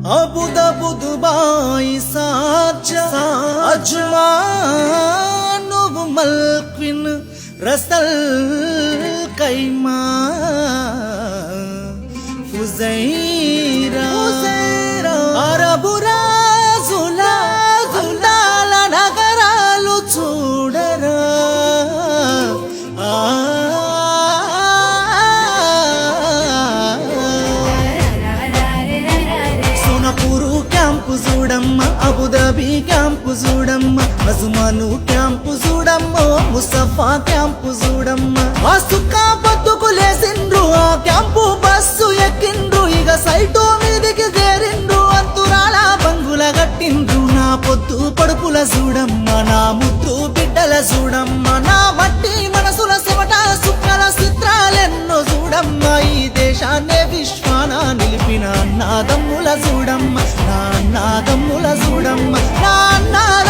अबुदाबु Dubai Sharjah Ajman मल्क्विन Ras al Khaimah Fujairah अरबु राजुला अंदाల నగరాలు చూడరా సోనాపూరు క్యాంపు చూడమ్మ అబుదాబి క్యాంపు చూడమ్మ అజ్మాను క్యాంపు చూడమ్మ ముసఫా క్యాంపు చూడమ్మ ఆ సుక్కా బతుకు లేసిండ్రు ఆ క్యాంపు బస్సు ఎక్కిండ్రు ఇక సైటు మీదికి చేరిండ్రు అంతురాల బంగుల గట్టిండ్రు నా పొద్దు పడుపుల చూడమ్మ నా ముద్దు బిడ్డల చూడమ్మ నా మట్టి మనసుల సిమట సుక్కల చిత్రాలెన్నో చూడమ్మ ఈ దేశాన్నే విశ్వాన నిలిపిన అన్నాదమ్ముల చూడమ్మ నా అన్నాదమ్ముల చూడమ్మ నా అన్నాద